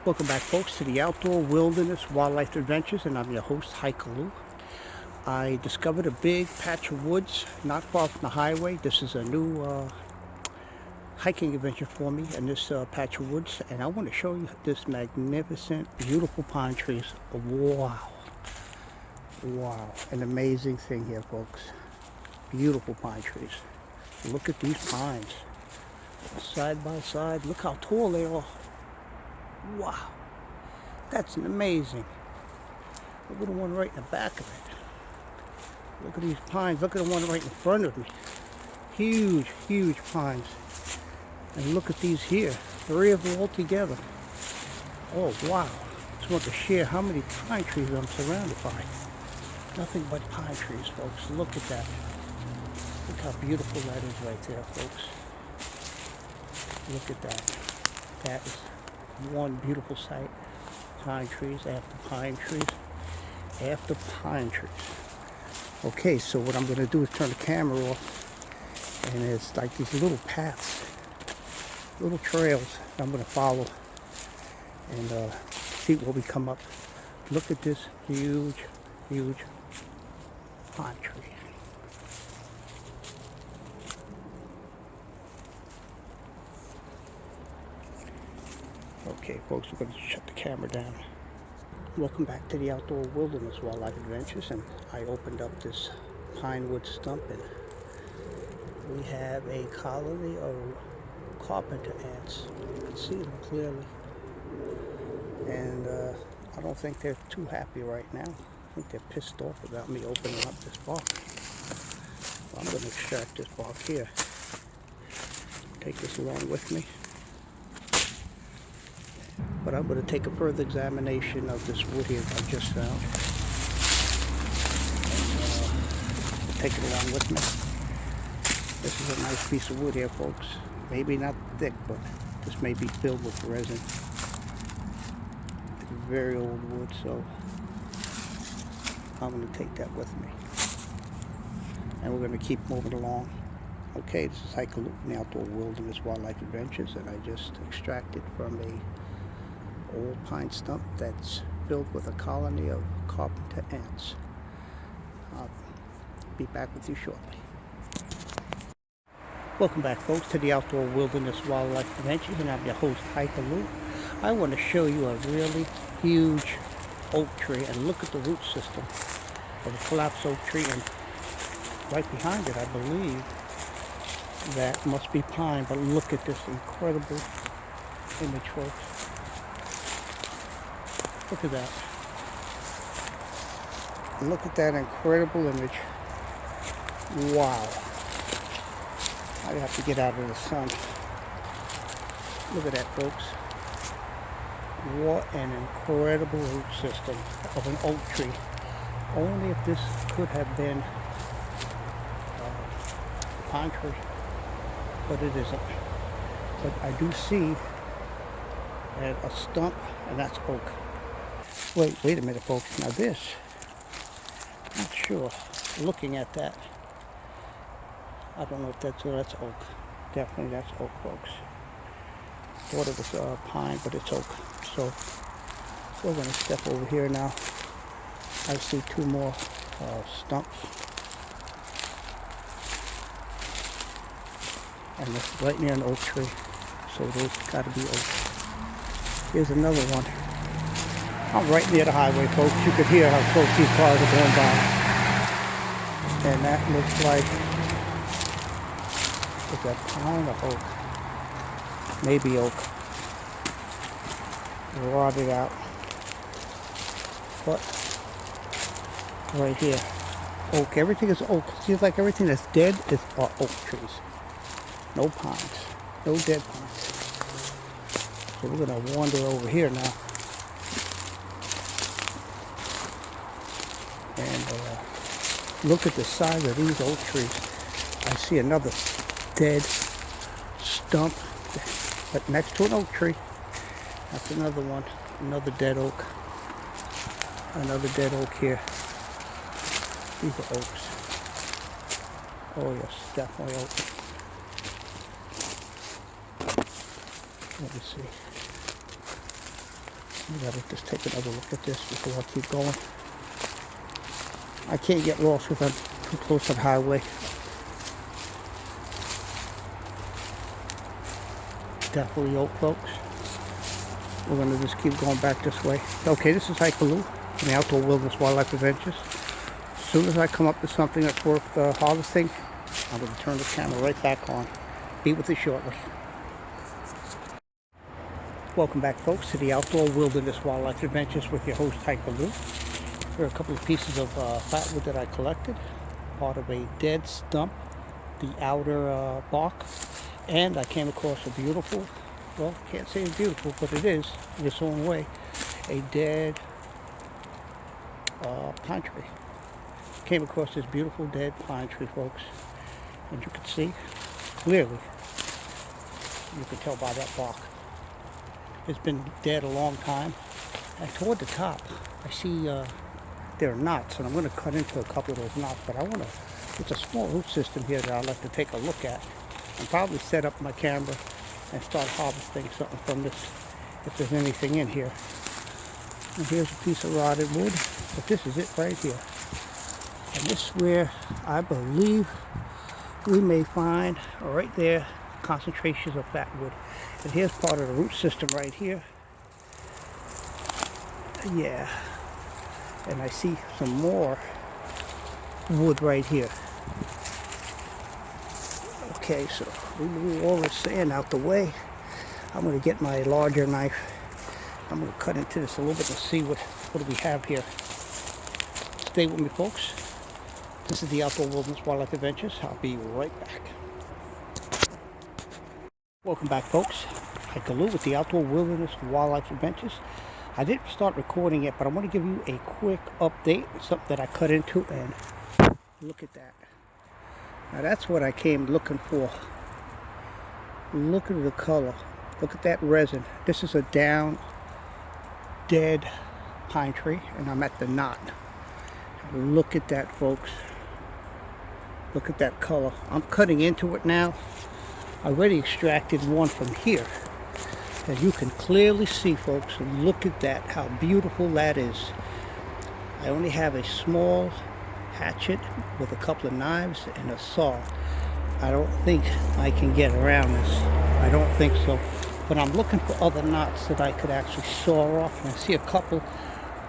Welcome back, folks, to the Outdoor Wilderness Wildlife Adventures, and I'm your host, Hikaloo. I discovered a big patch of woods not far from the highway. This is a new hiking adventure for me in this patch of woods, and I want to show you this magnificent, beautiful pine trees. Wow. Wow. An amazing thing here, folks. Beautiful pine trees. Look at these pines. Side by side. Look how tall they are. Wow, that's amazing. Look at the one right in the back of it. Look at these pines. Look at the one right in front of me. Huge, huge pines. And look at these here. 3 of them all together. Oh, wow. Just want to share how many pine trees I'm surrounded by. Nothing but pine trees, folks. Look at that. Look how beautiful that is right there, folks. Look at that. That is one beautiful sight. Pine trees after pine trees after pine trees. Okay, so what I'm going to do is turn the camera off, and it's like these little paths, little trails I'm going to follow and see what we come up. Look at this huge, huge pine tree. Okay, folks, we're going to shut the camera down. Welcome back to the Outdoor Wilderness Wildlife Adventures, and I opened up this Pinewood stump, and we have a colony of carpenter ants. You can see them clearly, and I don't think they're too happy right now. I think they're pissed off about me opening up this bark. So I'm going to extract this bark here. Take this along with me. But I'm going to take a further examination of this wood here I just found. And take it along with me. This is a nice piece of wood here, folks. Maybe not thick, but this may be filled with resin. It's very old wood, so I'm going to take that with me. And we're going to keep moving along. Okay, this is Hikaloo from the Outdoor Wilderness Wildlife Adventures, and I just extracted from a old pine stump that's filled with a colony of carpenter ants. I'll be back with you shortly. Welcome back, folks, to the Outdoor Wilderness Wildlife Adventures, and I'm your host, Hikaloo. I want to show you a really huge oak tree, and look at the root system of a collapsed oak tree, and right behind it, I believe, that must be pine, but look at this incredible image, folks. Look at that. Look at that incredible image. Wow. I have to get out of the sun. Look at that, folks. What an incredible root system of an oak tree. Only if this could have been a pine tree, but it isn't. But I do see a stump, and that's oak. Wait a minute, folks. Now this, not sure. Looking at that, I don't know if that's oak. Definitely that's oak, folks. Thought it was pine, but it's oak. So we're going to step over here now. I see 2 more stumps, and it's right near an oak tree. So those got to be oak. Here's another one. I'm right near the highway, folks. You could hear how close these cars are going by. And that looks like, is that pine or oak? Maybe oak. Rotted out. But right here, oak. Everything is oak. Seems like everything that's dead are oak trees. No pines. No dead pines. So we're going to wander over here now. And look at the size of these oak trees. I see another dead stump, but next to an oak tree. That's another one, another dead oak. Another dead oak here. These are oaks. Oh yes, definitely oak. Let me see. We gotta just take another look at this before I keep going. I can't get lost because I'm too close to the highway. Definitely oak, folks. We're gonna just keep going back this way. Okay, this is Haikaloo from the Outdoor Wilderness Wildlife Adventures. As soon as I come up to something that's worth harvesting, I'm gonna turn the camera right back on. Be with you shortly. Welcome back, folks, to the Outdoor Wilderness Wildlife Adventures with your host, Haikaloo. Here are a couple of pieces of fatwood that I collected, part of a dead stump, the outer bark, and I came across a beautiful, well, can't say it's beautiful, but it is, in its own way, a dead pine tree. Came across this beautiful dead pine tree, folks, and you can see clearly, you can tell by that bark. It's been dead a long time, and toward the top, I see there are knots, and I'm going to cut into a couple of those knots, but it's a small root system here that I'd like to take a look at and probably set up my camera and start harvesting something from this if there's anything in here. And here's a piece of rotted wood, but this is it right here. And this is where I believe we may find right there concentrations of fatwood. And here's part of the root system right here. Yeah. And I see some more wood right here. Okay, so we move all the sand out the way. I'm going to get my larger knife. I'm going to cut into this a little bit to see what do we have here. Stay with me, folks. This is the Outdoor Wilderness Wildlife Adventures. I'll be right back. Welcome back, folks. Haikaloo with the Outdoor Wilderness Wildlife Adventures. I didn't start recording yet, but I want to give you a quick update. Something that I cut into, and look at that. Now that's what I came looking for. Look at the color. Look at that resin. This is a down, dead pine tree, and I'm at the knot. Look at that, folks. Look at that color. I'm cutting into it now. I already extracted one from here. And you can clearly see, folks, and look at that, how beautiful that is. I only have a small hatchet with a couple of knives and a saw. I don't think I can get around this. I don't think so. But I'm looking for other knots that I could actually saw off. And I see a couple,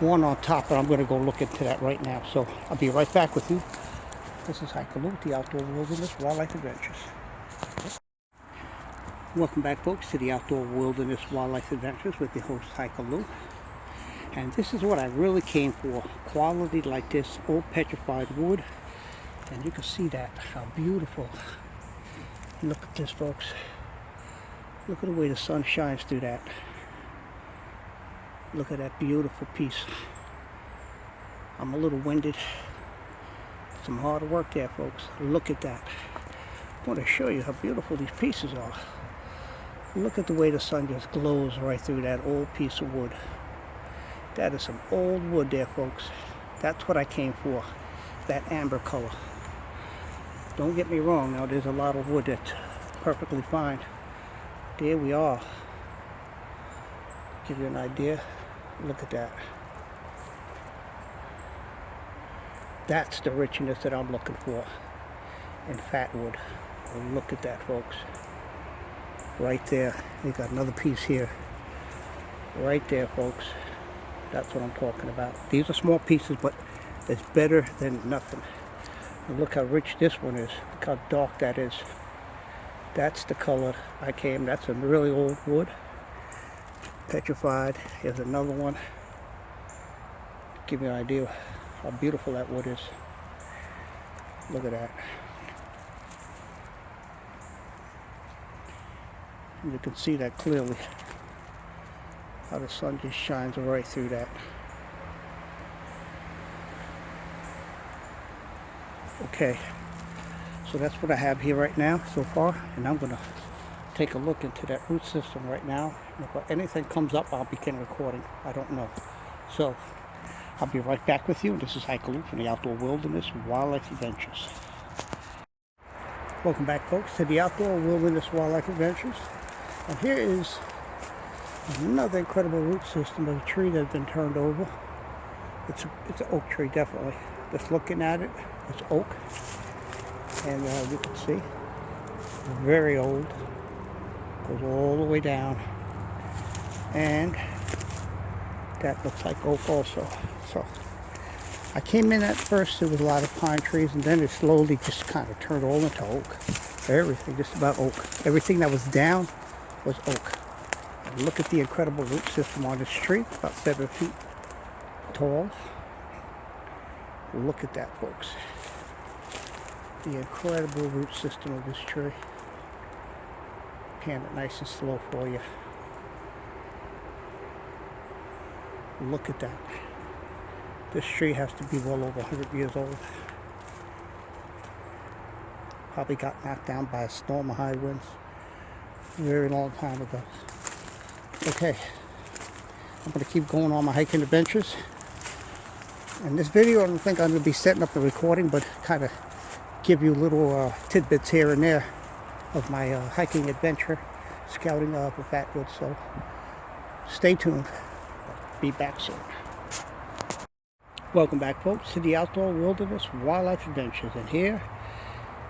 one on top, but I'm going to go look into that right now. So I'll be right back with you. This is Haikaloo, the Outdoor Wilderness Wildlife Adventures. Welcome back, folks, to the Outdoor Wilderness Wildlife Adventures with your host, Haikaloo. And this is what I really came for. Quality like this, old petrified wood. And you can see that, how beautiful. Look at this, folks. Look at the way the sun shines through that. Look at that beautiful piece. I'm a little winded. Some hard work there, folks. Look at that. I want to show you how beautiful these pieces are. Look at the way the sun just glows right through that old piece of wood. That is some old wood there, folks. That's what I came for, that amber color. Don't get me wrong, now there's a lot of wood that's perfectly fine. There we are. Give you an idea. Look at that. That's the richness that I'm looking for in fatwood. Look at that, folks. Right there. We got another piece here. Right there, folks. That's what I'm talking about. These are small pieces, but it's better than nothing. And look how rich this one is. Look how dark that is. That's the color I came. That's a really old wood. Petrified. Here's another one. Give you an idea how beautiful that wood is. Look at that. And you can see that clearly. How the sun just shines right through that. Okay, so that's what I have here right now so far, and I'm gonna take a look into that root system right now. If anything comes up, I'll begin recording. I don't know. So I'll be right back with you. This is Haikaloo from the Outdoor Wilderness Wildlife Adventures. Welcome back, folks, to the Outdoor Wilderness Wildlife Adventures. And here is Another incredible root system of a tree that's been turned over. It's an oak tree, definitely. Just looking at it, it's oak. And you can see, very old. Goes all the way down. And that looks like oak also. So I came in at first, there was a lot of pine trees, and then it slowly just kind of turned all into oak. Everything, just about oak. Everything that was down was oak. And look at the incredible root system on this tree, about 7 feet tall. Look at that, folks. The incredible root system of this tree. Pan it nice and slow for you. Look at that. This tree has to be well over 100 years old. Probably got knocked down by a storm of high winds a very long time ago. Okay, I'm going to keep going on my hiking adventures. In this video, I don't think I'm going to be setting up the recording, but kind of give you little tidbits here and there of my hiking adventure, scouting for Fatwood. So stay tuned. Be back soon. Welcome back, folks, to the Outdoor Wilderness Wildlife Adventures. And here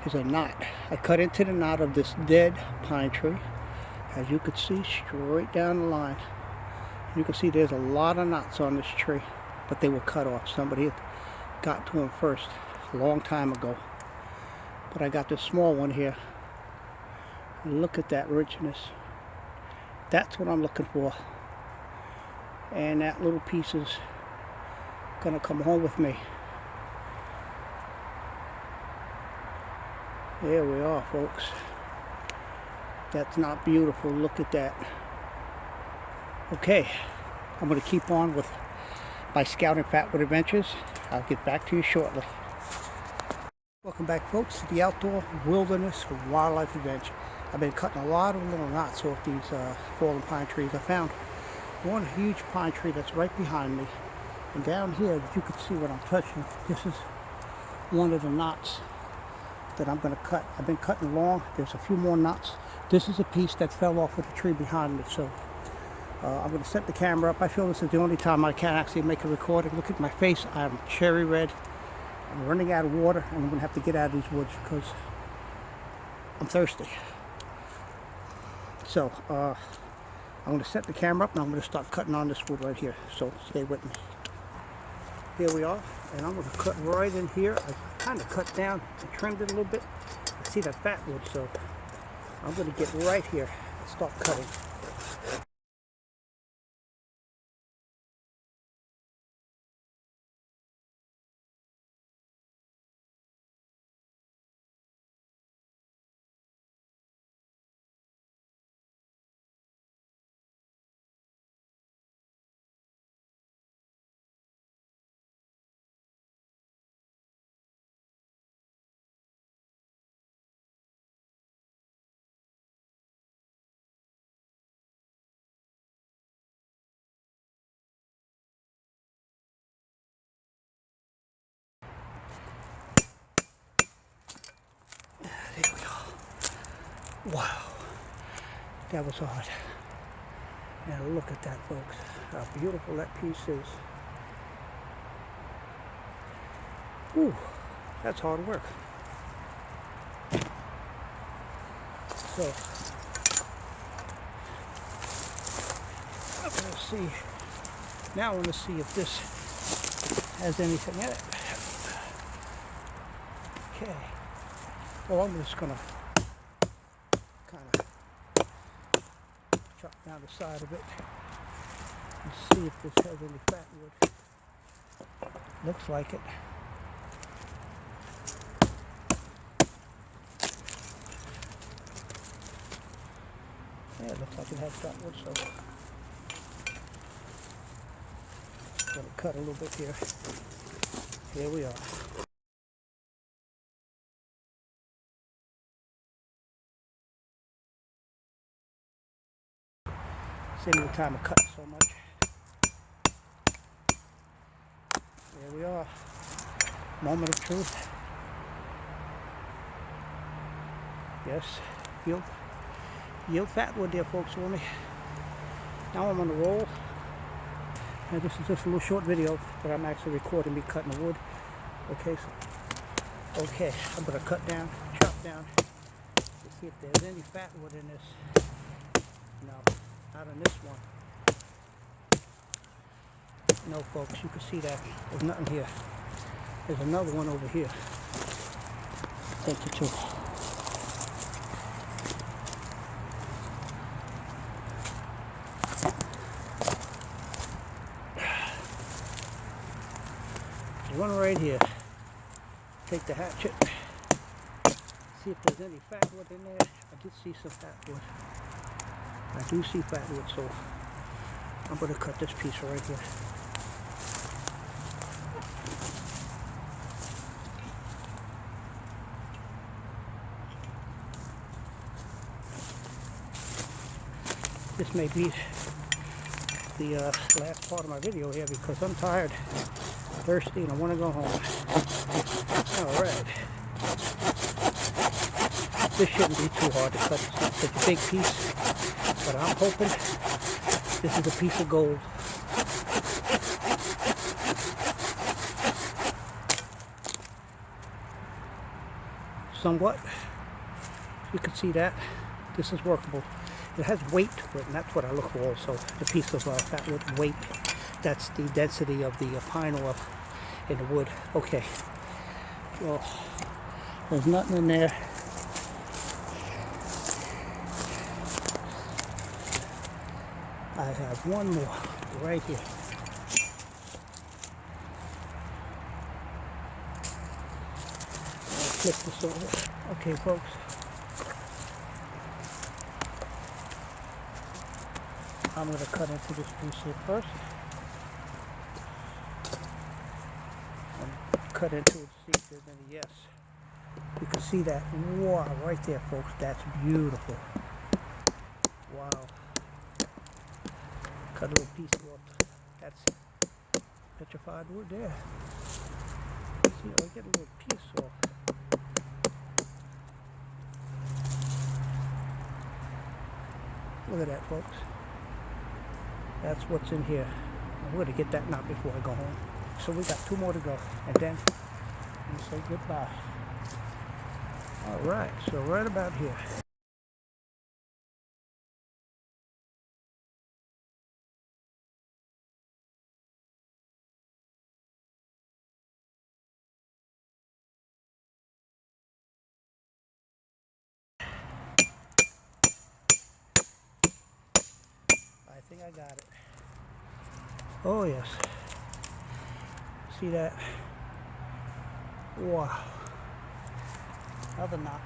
is a knot. I cut into the knot of this dead pine tree. As you can see, straight down the line. You can see there's a lot of knots on this tree, but they were cut off. Somebody had got to them first a long time ago. But I got this small one here. Look at that richness. That's what I'm looking for. And that little piece is gonna come home with me. There we are, folks. That's not beautiful. Look at that. Okay, I'm gonna keep on with my Scouting Fatwood adventures. I'll get back to you shortly. Welcome back, folks, to the Outdoor Wilderness Wildlife Adventure. I've been cutting a lot of little knots off these fallen pine trees. I found one huge pine tree that's right behind me. And down here, you can see what I'm touching. This is one of the knots that I'm going to cut. I've been cutting along. There's a few more knots. This is a piece that fell off of the tree behind me. So I'm going to set the camera up. I feel this is the only time I can actually make a recording. Look at my face. I'm cherry red. I'm running out of water, and I'm going to have to get out of these woods because I'm thirsty. So I'm going to set the camera up, and I'm going to start cutting on this wood right here. So stay with me. Here we are, and I'm going to cut right in here. I kind of cut down and trimmed it a little bit. I see that fatwood, so I'm going to get right here and start cutting. There we go. Wow, that was hard. Now look at that, folks. How beautiful that piece is. Ooh, that's hard work. So I'm gonna see. Now I want to see if this has anything in it. Okay. Well, I'm just gonna kind of chop down the side of it and see if this has any fatwood. Looks like it. Yeah, it looks like it has fatwood, so I'm gonna cut a little bit here. Here we are. Saving the time of cutting so much. There we are. Moment of truth. Yes, yield fatwood there, folks, for me. Now I'm on the roll. And this is just a little short video, but I'm actually recording me cutting the wood. Okay, so, okay, I'm gonna cut down, chop down, to see if there's any fatwood in this. No, not in this one. No, folks, you can see that there's nothing here. There's another one over here. Take the two. There's one right here. Take the hatchet. See if there's any fatwood in there. I did see some fatwood. I do see fatwood, so I'm going to cut this piece right here. This may be the last part of my video here because I'm tired, thirsty, and I want to go home. Alright. This shouldn't be too hard to cut. It's not such a big piece, but I'm hoping this is a piece of gold. Somewhat. You can see that. This is workable. It has weight to it, and that's what I look for also. The piece of fatwood weight. That's the density of the pine or in the wood. Okay. Well, there's nothing in there. I have one more right here. I'll flip this over. Okay, folks. I'm going to cut into this piece here first. And cut into it, see if there's any yes. You can see that. Wow, right there, folks. That's beautiful. Wow. Cut a little piece off. That's petrified wood there. See, I get a little piece off. Look at that, folks. That's what's in here. I'm going to get that knot before I go home. So we got two more to go. And then we'll say goodbye. Alright, so right about here. I think I got it. Oh yes. See that? Wow. Another knot.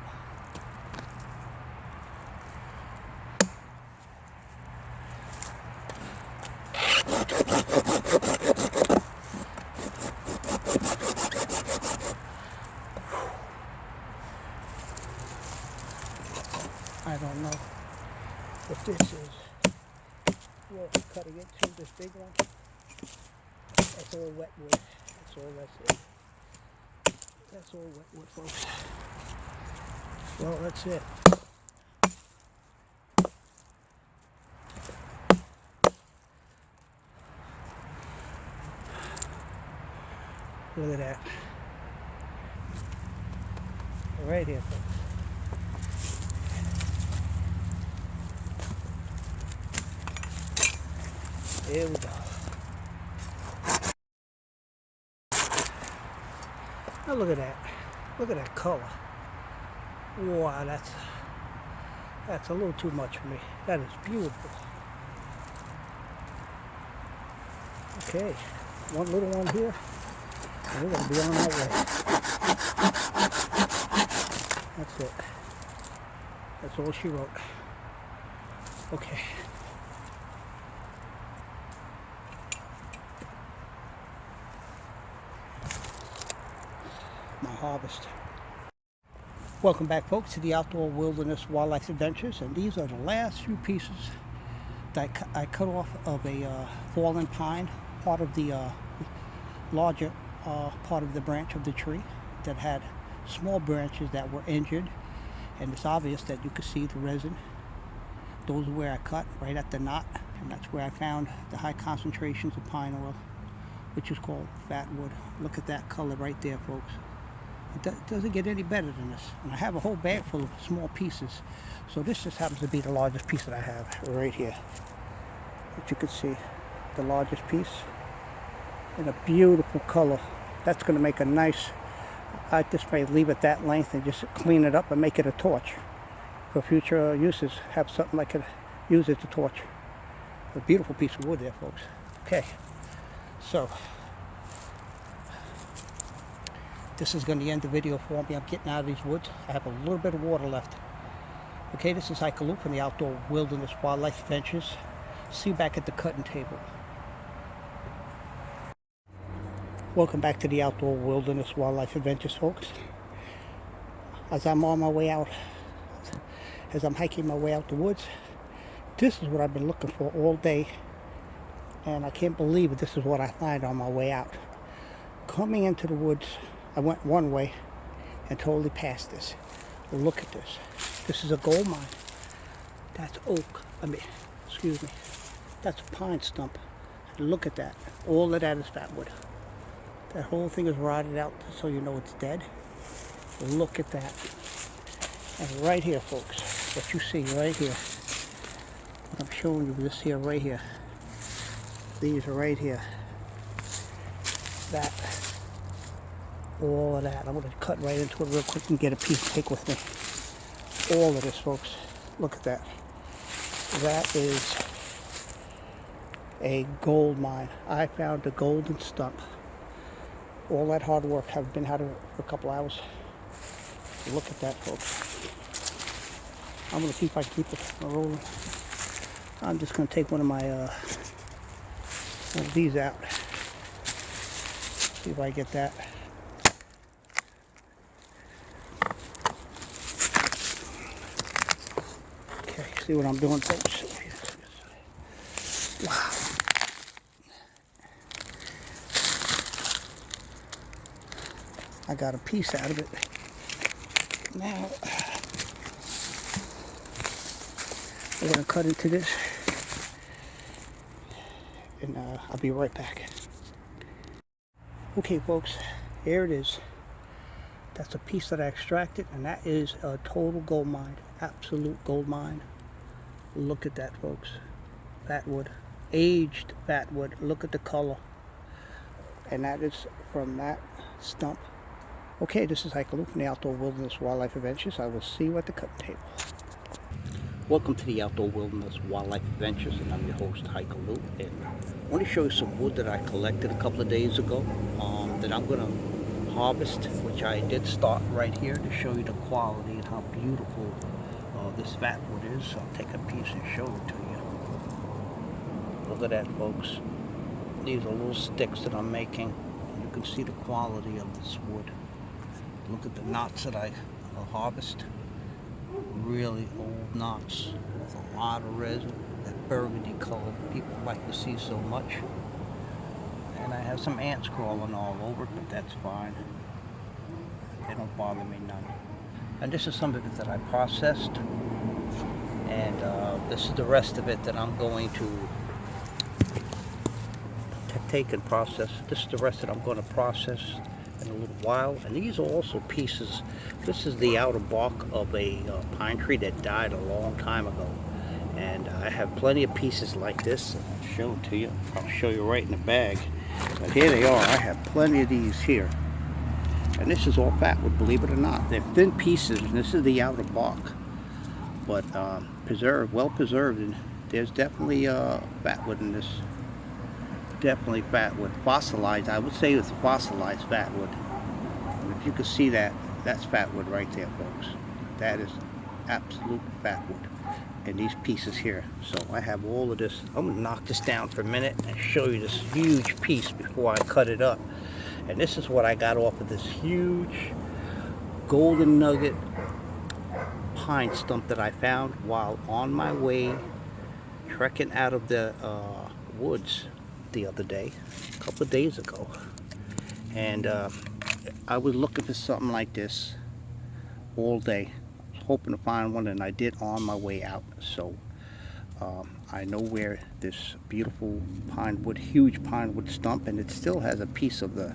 I don't know what this is. We're cutting into this big one. That's all wet wood. That's all that's it. That's all wet wood, folks. Well, that's it. Look at that. Right here, folks. Here we go. Now look at that. Look at that color. Wow, that's a little too much for me. That is beautiful. Okay, one little one here. And we're gonna be on our way. That's it. That's all she wrote. Okay. My harvest. Welcome back, folks, to the Outdoor Wilderness Wildlife Adventures, and these are the last few pieces that I cut off of a fallen pine, part of the larger part of the branch of the tree that had small branches that were injured, and it's obvious that you could see the resin. Those are where I cut, right at the knot And that's where I found the high concentrations of pine oil, which is called Fatwood. Look at that color right there, folks. It doesn't get any better than this. And I have a whole bag full of small pieces. So this just happens to be the largest piece that I have right here. But you can see the largest piece in a beautiful color. That's going to make a nice, I just may leave it that length and just clean it up and make it a torch. For future uses, have something I could use as a torch. A beautiful piece of wood there, folks. Okay, so this is going to end the video for me. I'm getting out of these woods. I have a little bit of water left. Okay, this is Hiker Lou from the Outdoor Wilderness Wildlife Adventures. See you back at the cutting table. Welcome back to the Outdoor Wilderness Wildlife Adventures, folks. As I'm on my way out, as I'm hiking my way out the woods, this is what I've been looking for all day. And I can't believe it. This is what I find on my way out. Coming into the woods, I went one way and totally passed this. Look at this. This is a gold mine. That's oak. Excuse me. That's a pine stump. Look at that. All of that is Fatwood. That whole thing is rotted out so you know it's dead. Look at that. And right here, folks, what you see right here, what I'm showing you, this here, right here. These are right here. That. All of that. I'm going to cut right into it real quick and get a piece to take with me. All of this, folks. Look at that. That is a gold mine. I found a golden stump. All that hard work. I've been out of it for a couple hours. Look at that, folks. I'm going to see if I can keep it rolling. I'm just going to take one of my one of these out. See if I get that. Okay, see what I'm doing, folks. Wow. I got a piece out of it. Now, we're going to cut into this, and I'll be right back. Okay, folks, here it is. That's a piece that I extracted, and that is a total gold mine. Absolute gold mine. Look at that, folks. Fatwood. Aged Fatwood. Look at the color. And that is from that stump. Okay, this is Hiker Lou from the Outdoor Wilderness Wildlife Adventures. I will see you at the cutting table. Welcome to the Outdoor Wilderness Wildlife Adventures, and I'm your host, Hiker Lou. And I want to show you some wood that I collected a couple of days ago that I'm going to harvest, which I did start right here to show you the quality and how beautiful this Fatwood is. So I'll take a piece and show it to you. Look at that, folks. These are little sticks that I'm making. You can see the quality of this wood. Look at the knots that I harvest. Really old knots with a lot of resin. That burgundy color people like to see so much. And I have some ants crawling all over it, but that's fine. They don't bother me none. And this is some of it that I processed. And this is the rest of it that I'm going to take and process. This is the rest that I'm going to process in a little while. And these are also pieces. This is the outer bark of a pine tree that died a long time ago. And I have plenty of pieces like this. I'll show it to you. I'll show you right in the bag. But here they are. I have plenty of these here. And this is all Fatwood, believe it or not. They're thin pieces, and this is the outer bark. But preserved, well preserved. And there's definitely Fatwood in this. Definitely Fatwood. Fossilized, I would say it's fossilized Fatwood. And if you can see that, that's Fatwood right there, folks. That is absolute Fatwood. And these pieces here. So I have all of this. I'm going to knock this down for a minute and show you this huge piece before I cut it up. And this is what I got off of this huge golden nugget pine stump that I found while on my way trekking out of the woods the other day, a couple of days ago. And I was looking for something like this all day. Hoping to find one, and I did on my way out. So I know where this beautiful huge pinewood stump, and it still has a piece of the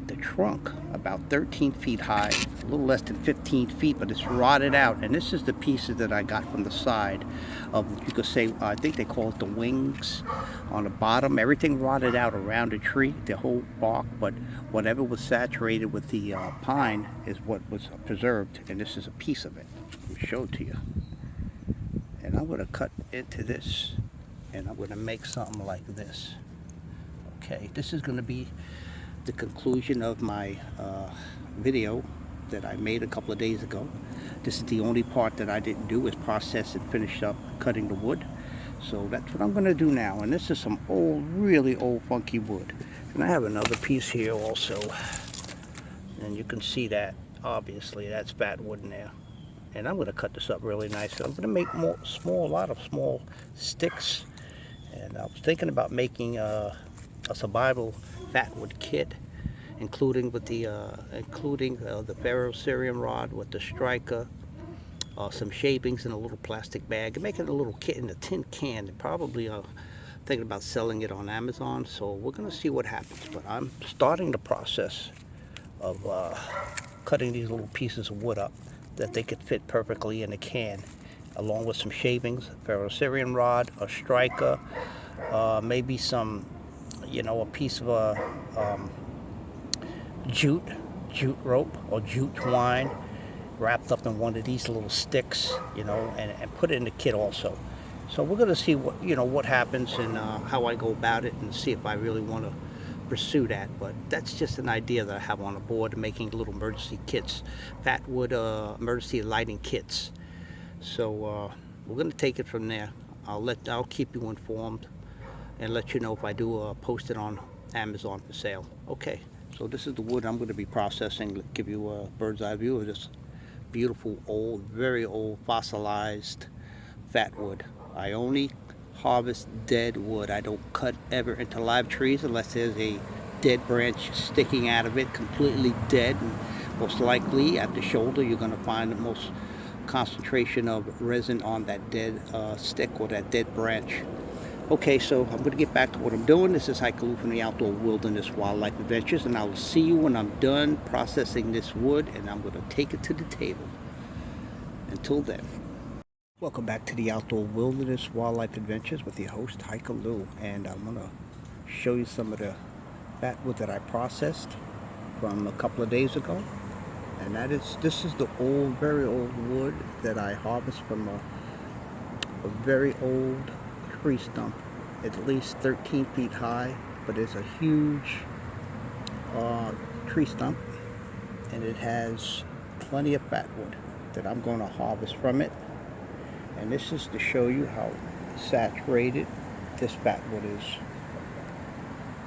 the trunk about 13 feet high, a little less than 15 feet, but it's rotted out. And this is the pieces that I got from the side of, you could say, I think they call it the wings on the bottom. Everything rotted out around the tree, the whole bark, but whatever was saturated with the pine is what was preserved, and this is a piece of it. Let me show it to you. And I'm going to cut into this, and I'm going to make something like this. Okay, this is going to be the conclusion of my video that I made a couple of days ago. This is the only part that I didn't do, is process and finish up cutting the wood. So that's what I'm going to do now. And this is some old, really old funky wood. And I have another piece here also. And you can see that, obviously, that's fatwood in there. And I'm going to cut this up really nice. I'm going to make a lot of small sticks. And I was thinking about making a survival fatwood kit, including the ferrocerium rod with the striker, some shavings in a little plastic bag, and making a little kit in a tin can. And probably thinking about selling it on Amazon. So we're going to see what happens. But I'm starting the process of cutting these little pieces of wood up that they could fit perfectly in a can, along with some shavings, ferrocerium rod, a striker, maybe some, a piece of a jute rope or jute twine wrapped up in one of these little sticks, and put it in the kit also. So we're going to see what happens and how I go about it, and see if I really want to pursue that. But that's just an idea that I have on the board, making little emergency kits, fatwood emergency lighting kits. So we're going to take it from there. I'll keep you informed and let you know if I do post it on Amazon for sale. Okay, so this is the wood I'm going to be processing. Give you a bird's eye view of this beautiful old, very old fossilized fatwood. I only harvest dead wood. I don't cut ever into live trees unless there's a dead branch sticking out of it, completely dead. And most likely at the shoulder you're going to find the most concentration of resin on that dead stick or that dead branch. Okay, so I'm going to get back to what I'm doing. This is Hikaloo from the Outdoor Wilderness Wildlife Adventures, and I will see you when I'm done processing this wood, and I'm going to take it to the table. Until then. Welcome back to the Outdoor Wilderness Wildlife Adventures with your host, Hikaloo, and I'm going to show you some of the fatwood that I processed from a couple of days ago. And this is the old, very old wood that I harvest from a very old tree stump, at least 13 feet high, but it's a huge tree stump, and it has plenty of fatwood that I'm going to harvest from it. And this is to show you how saturated this fatwood is.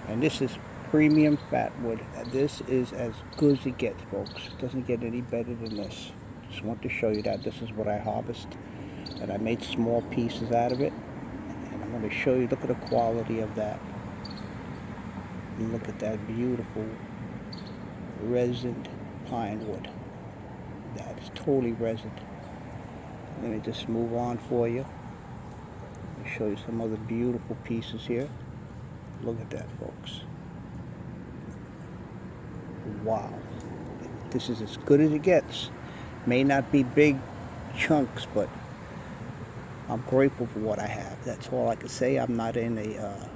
And this is premium fatwood. This is as good as it gets, folks. It doesn't get any better than this. Just want to show you that this is what I harvest, and I made small pieces out of it. And I'm going to show you, look at the quality of that. And look at that beautiful resined pine wood. That is totally resined. Let me just move on for you. Let me show you some other beautiful pieces here. Look at that, folks. Wow. This is as good as it gets. May not be big chunks, but I'm grateful for what I have. That's all I can say. I'm not in a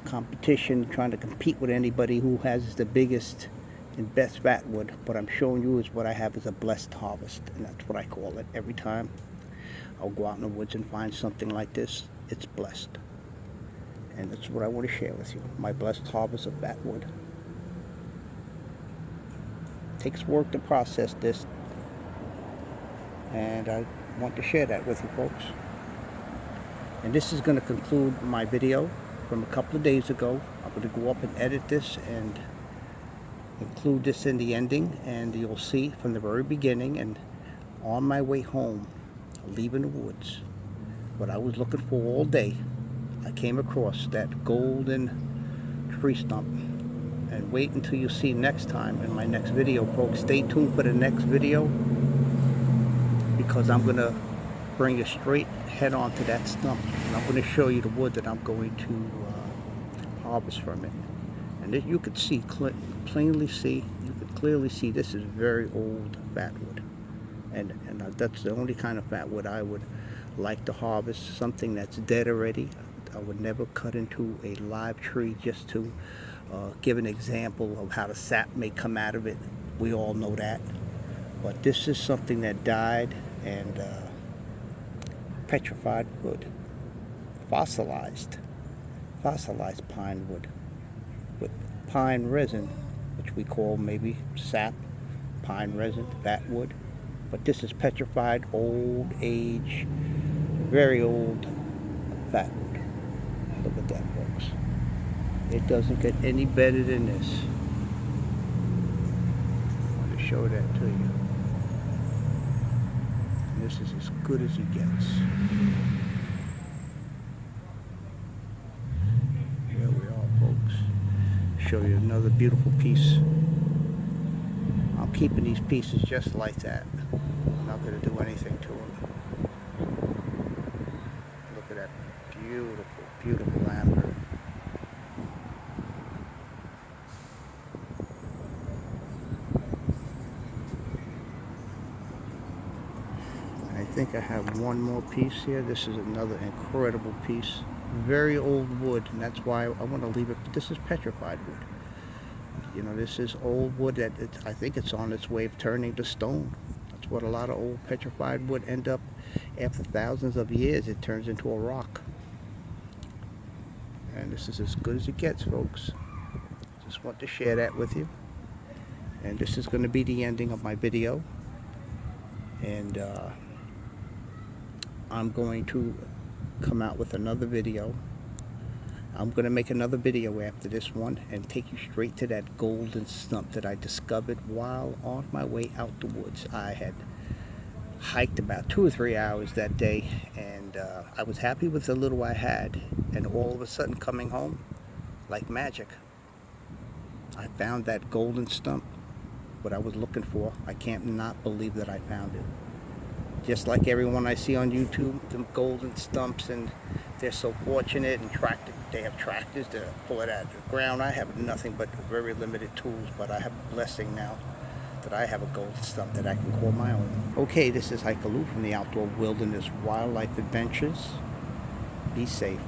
competition trying to compete with anybody who has the biggest and best fatwood. What I'm showing you is what I have is a blessed harvest, and that's what I call it. Every time I'll go out in the woods and find something like this, it's blessed. And that's what I want to share with you, my blessed harvest of fatwood. It takes work to process this, and I want to share that with you folks. And this is going to conclude my video from a couple of days ago. I'm going to go up and edit this and include this in the ending, and you'll see from the very beginning. And on my way home, leaving the woods, what I was looking for all day, I came across that golden tree stump. And wait until you see next time in my next video, folks. Stay tuned for the next video, because I'm gonna bring you straight head on to that stump. And I'm going to show you the wood that I'm going to harvest from it. And this, you could see, clearly see this is very old fatwood. And that's the only kind of fatwood I would like to harvest, something that's dead already. I would never cut into a live tree just to give an example of how the sap may come out of it. We all know that. But this is something that died and petrified wood, fossilized pine wood with pine resin, which we call maybe sap, pine resin, fatwood. But this is petrified, old age, very old fatwood. Look at that, folks. It doesn't get any better than this. I want to show that to you. And this is as good as it gets. Here we are, folks. Show you another beautiful piece. I'm keeping these pieces just like that. I'm not going to do anything to them. Look at that beautiful, beautiful amber. I think I have one more piece here. This is another incredible piece. Very old wood, and that's why I want to leave it. But this is petrified wood. You know, this is old wood that I think it's on its way of turning to stone. That's what a lot of old petrified wood end up after thousands of years. It turns into a rock. And this is as good as it gets, folks. Just want to share that with you. And this is going to be the ending of my video. And I'm going to come out with another video. I'm going to make another video after this one and take you straight to that golden stump that I discovered while on my way out the woods. I had hiked about 2 or 3 hours that day, and I was happy with the little I had, and all of a sudden coming home, like magic, I found that golden stump, what I was looking for. I can't not believe that I found it. Just like everyone I see on YouTube, the golden stumps, and they're so fortunate, and they have tractors to pull it out of the ground. I have nothing but very limited tools, but I have a blessing now that I have a golden stump that I can call my own. Okay, this is Hikaloo from the Outdoor Wilderness Wildlife Adventures. Be safe.